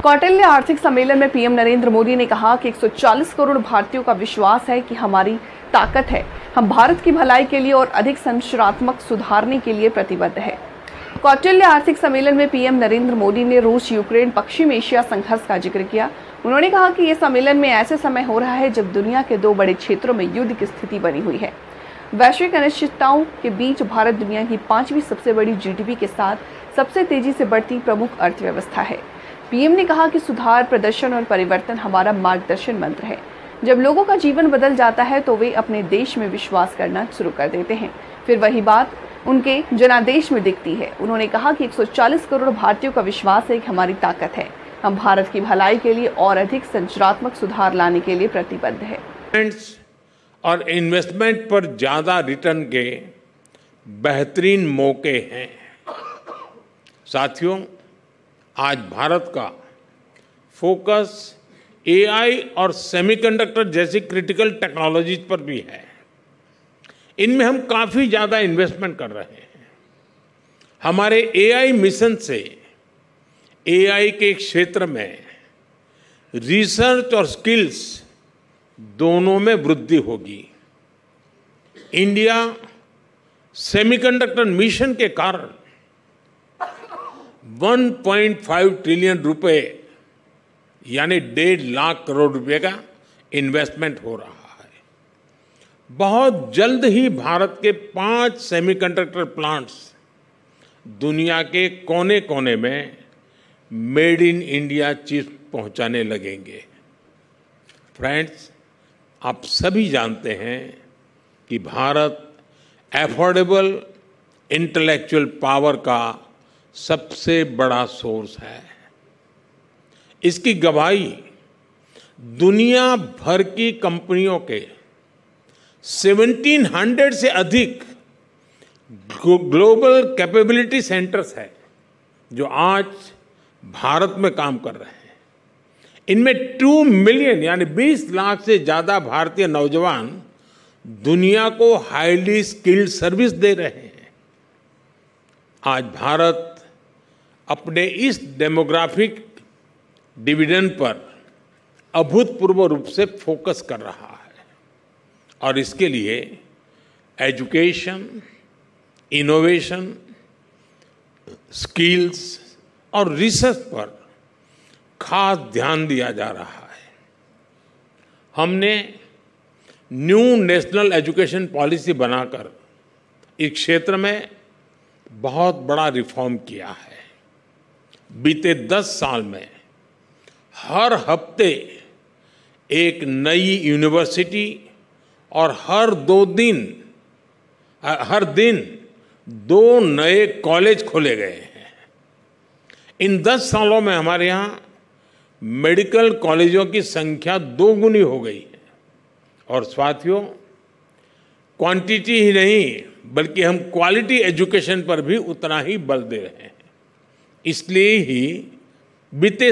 कौटिल्य आर्थिक सम्मेलन में पीएम नरेंद्र मोदी ने कहा कि 140 करोड़ भारतीयों का विश्वास है कि हमारी ताकत है। हम भारत की भलाई के लिए और अधिक संरचनात्मक सुधारने के लिए प्रतिबद्ध है। कौटिल्य आर्थिक सम्मेलन में पीएम नरेंद्र मोदी ने रूस यूक्रेन पश्चिम एशिया संघर्ष का जिक्र किया। उन्होंने कहा कि यह सम्मेलन में ऐसे समय हो रहा है जब दुनिया के दो बड़े क्षेत्रों में युद्ध की स्थिति बनी हुई है। वैश्विक अनिश्चितताओं के बीच भारत दुनिया की 5वीं सबसे बड़ी जीडीपी के साथ सबसे तेजी से बढ़ती प्रमुख अर्थव्यवस्था है। पीएम ने कहा कि सुधार, प्रदर्शन और परिवर्तन हमारा मार्गदर्शन मंत्र है। जब लोगों का जीवन बदल जाता है तो वे अपने देश में विश्वास करना शुरू कर देते हैं। फिर वही बात उनके जनादेश में दिखती है। उन्होंने कहा कि 140 करोड़ भारतीयों का विश्वास है कि हमारी ताकत है। हम भारत की भलाई के लिए और अधिक संरचनात्मक सुधार लाने के लिए प्रतिबद्ध है। और इन्वेस्टमेंट पर ज्यादा रिटर्न के बेहतरीन मौके हैं। साथियों, आज भारत का फोकस एआई और सेमीकंडक्टर जैसी क्रिटिकल टेक्नोलॉजीज पर भी है। इनमें हम काफी ज्यादा इन्वेस्टमेंट कर रहे हैं। हमारे एआई मिशन से एआई के क्षेत्र में रिसर्च और स्किल्स दोनों में वृद्धि होगी। इंडिया सेमीकंडक्टर मिशन के कारण 1.5 ट्रिलियन रुपए यानी 1.5 लाख करोड़ रुपए का इन्वेस्टमेंट हो रहा है। बहुत जल्द ही भारत के 5 सेमीकंडक्टर प्लांट्स दुनिया के कोने कोने में मेड इन इंडिया चिप्स पहुंचाने लगेंगे। फ्रेंड्स, आप सभी जानते हैं कि भारत एफोर्डेबल इंटेलेक्चुअल पावर का सबसे बड़ा सोर्स है। इसकी गवाही दुनिया भर की कंपनियों के 1700 से अधिक ग्लोबल कैपेबिलिटी सेंटर्स है जो आज भारत में काम कर रहे हैं। इनमें 2 मिलियन यानी 20 लाख से ज्यादा भारतीय नौजवान दुनिया को हाईली स्किल्ड सर्विस दे रहे हैं। आज भारत अपने इस डेमोग्राफिक डिविडेंड पर अभूतपूर्व रूप से फोकस कर रहा है और इसके लिए एजुकेशन, इनोवेशन, स्किल्स और रिसर्च पर खास ध्यान दिया जा रहा है। हमने न्यू नेशनल एजुकेशन पॉलिसी बनाकर इस क्षेत्र में बहुत बड़ा रिफॉर्म किया है। बीते 10 साल में हर हफ्ते एक नई यूनिवर्सिटी और हर दिन 2 नए कॉलेज खोले गए हैं। इन 10 सालों में हमारे यहाँ मेडिकल कॉलेजों की संख्या 2 गुनी हो गई है। और साथियों, क्वांटिटी ही नहीं बल्कि हम क्वालिटी एजुकेशन पर भी उतना ही बल दे रहे हैं। इसलिए ही बीते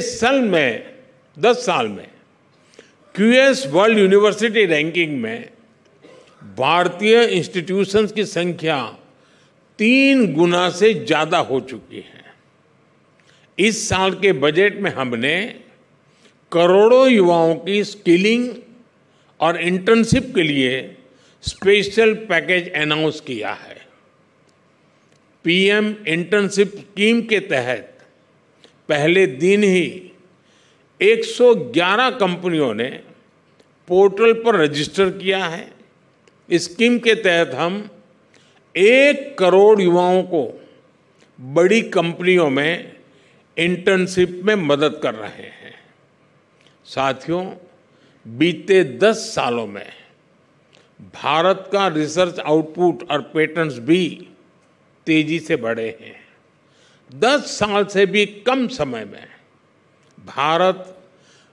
10 साल में क्यूएस वर्ल्ड यूनिवर्सिटी रैंकिंग में भारतीय इंस्टीट्यूशंस की संख्या 3 गुना से ज्यादा हो चुकी है। इस साल के बजट में हमने करोड़ों युवाओं की स्किलिंग और इंटर्नशिप के लिए स्पेशल पैकेज अनाउंस किया है। पीएम इंटर्नशिप स्कीम के तहत पहले दिन ही 111 कंपनियों ने पोर्टल पर रजिस्टर किया है। इस स्कीम के तहत हम 1 करोड़ युवाओं को बड़ी कंपनियों में इंटर्नशिप में मदद कर रहे हैं। साथियों, बीते 10 सालों में भारत का रिसर्च आउटपुट और पेटेंट्स भी तेजी से बढ़े हैं। 10 साल से भी कम समय में भारत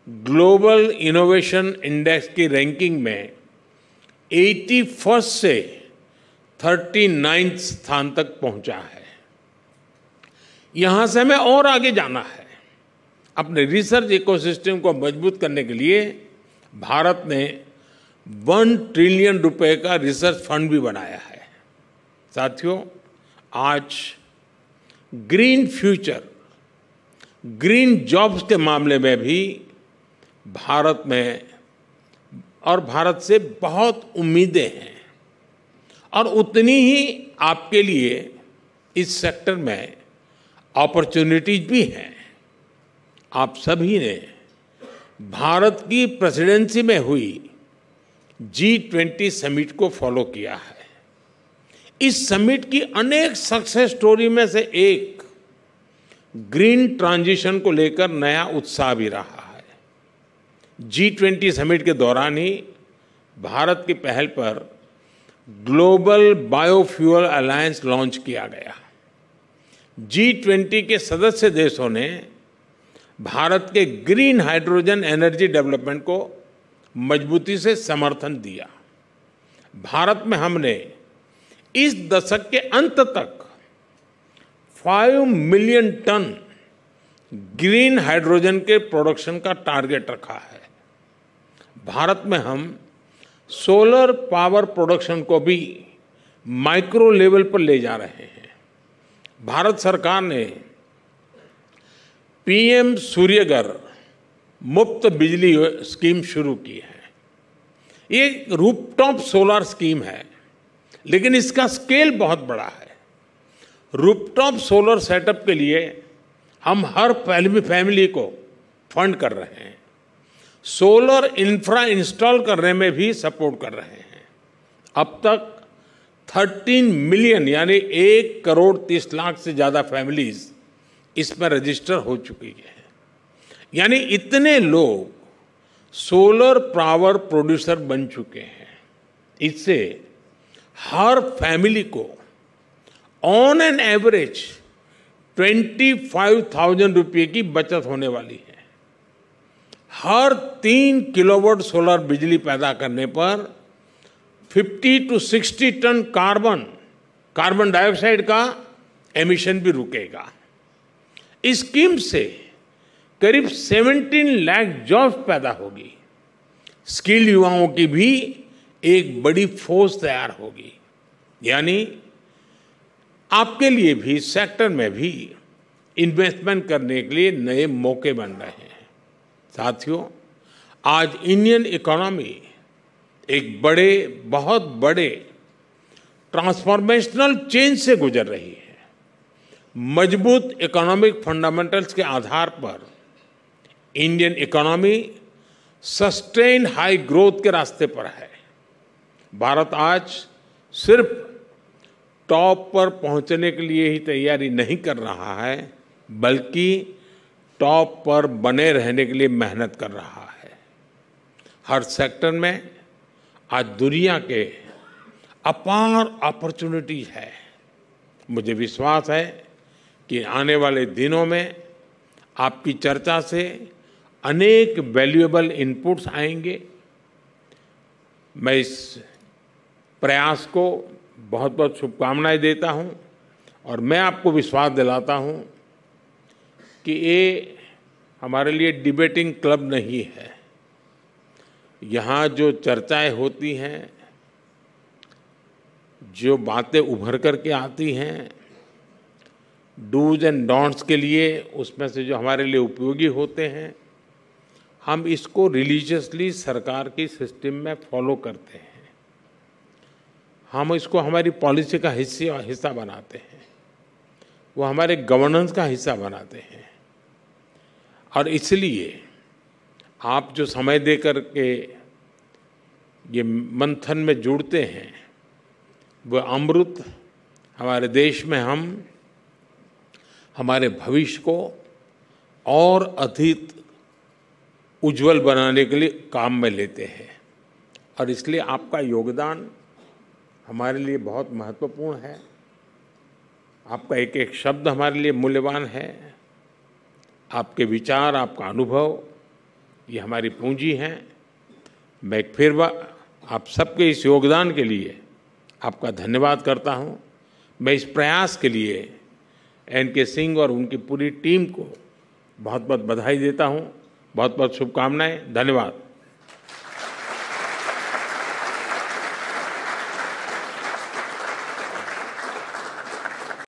ग्लोबल इनोवेशन इंडेक्स की रैंकिंग में 81 से 39 स्थान तक पहुंचा है। यहां से हमें और आगे जाना है। अपने रिसर्च इकोसिस्टम को मजबूत करने के लिए भारत ने 1 ट्रिलियन रुपए का रिसर्च फंड भी बनाया है। साथियों, आज ग्रीन फ्यूचर ग्रीन जॉब्स के मामले में भी भारत में और भारत से बहुत उम्मीदें हैं और उतनी ही आपके लिए इस सेक्टर में अपॉर्चुनिटीज भी हैं। आप सभी ने भारत की प्रेसिडेंसी में हुई G20 समिट को फॉलो किया है। इस समिट की अनेक सक्सेस स्टोरी में से एक ग्रीन ट्रांजिशन को लेकर नया उत्साह भी रहा है। G20 समिट के दौरान ही भारत की पहल पर ग्लोबल बायोफ्यूल अलायंस लॉन्च किया गया। G20 के सदस्य देशों ने भारत के ग्रीन हाइड्रोजन एनर्जी डेवलपमेंट को मजबूती से समर्थन दिया। भारत में हमने इस दशक के अंत तक 5 मिलियन टन ग्रीन हाइड्रोजन के प्रोडक्शन का टारगेट रखा है। भारत में हम सोलर पावर प्रोडक्शन को भी माइक्रो लेवल पर ले जा रहे हैं। भारत सरकार ने पीएम सूर्यघर मुफ्त बिजली स्कीम शुरू की है। ये रूफटॉप सोलर स्कीम है, लेकिन इसका स्केल बहुत बड़ा है। रूफटॉप सोलर सेटअप के लिए हम हर फैमिली को फंड कर रहे हैं। सोलर इंफ्रा इंस्टॉल करने में भी सपोर्ट कर रहे हैं। अब तक 13 मिलियन यानी 1 करोड़ 30 लाख से ज़्यादा फैमिलीज इसमें रजिस्टर हो चुकी है। यानी इतने लोग सोलर पावर प्रोड्यूसर बन चुके हैं। इससे हर फैमिली को ऑन एन एवरेज 25,000 रुपये की बचत होने वाली है। हर 3 किलोवाट सोलर बिजली पैदा करने पर 50 to 60 टन कार्बन डाइऑक्साइड का एमिशन भी रुकेगा। इस स्कीम से करीब 17 लाख जॉब्स पैदा होगी। स्किल्ड युवाओं की भी एक बड़ी फौज तैयार होगी। यानी आपके लिए भी सेक्टर में भी इन्वेस्टमेंट करने के लिए नए मौके बन रहे हैं। साथियों, आज इंडियन इकोनॉमी एक बहुत बड़े ट्रांसफॉर्मेशनल चेंज से गुजर रही है। मजबूत इकोनॉमिक फंडामेंटल्स के आधार पर Indian economy sustain high growth के रास्ते पर है। भारत आज सिर्फ टॉप पर पहुंचने के लिए ही तैयारी नहीं कर रहा है, बल्कि टॉप पर बने रहने के लिए मेहनत कर रहा है। हर सेक्टर में आज दुनिया के अपार अपॉर्चुनिटीज है। मुझे विश्वास है कि आने वाले दिनों में आपकी चर्चा से अनेक वैल्यूएबल इनपुट्स आएंगे। मैं इस प्रयास को बहुत बहुत शुभकामनाएं देता हूं और मैं आपको विश्वास दिलाता हूं कि ये हमारे लिए डिबेटिंग क्लब नहीं है। यहाँ जो चर्चाएं होती हैं, जो बातें उभर करके आती हैं, डूज एंड डोंट्स के लिए उसमें से जो हमारे लिए उपयोगी होते हैं, हम इसको रिलीजियसली सरकार की सिस्टम में फॉलो करते हैं। हम इसको हमारी पॉलिसी का हिस्सा बनाते हैं, वो हमारे गवर्नेंस का हिस्सा बनाते हैं। और इसलिए आप जो समय दे कर के ये मंथन में जुड़ते हैं, वो अमृत हमारे देश में हम हमारे भविष्य को और अधिक उज्जवल बनाने के लिए काम में लेते हैं। और इसलिए आपका योगदान हमारे लिए बहुत महत्वपूर्ण है। आपका एक एक शब्द हमारे लिए मूल्यवान है। आपके विचार, आपका अनुभव, ये हमारी पूंजी है। मैं एक फिर आप सबके इस योगदान के लिए आपका धन्यवाद करता हूँ। मैं इस प्रयास के लिए एन.के. सिंह और उनकी पूरी टीम को बहुत बहुत बधाई देता हूँ। बहुत बहुत शुभकामनाएं। धन्यवाद।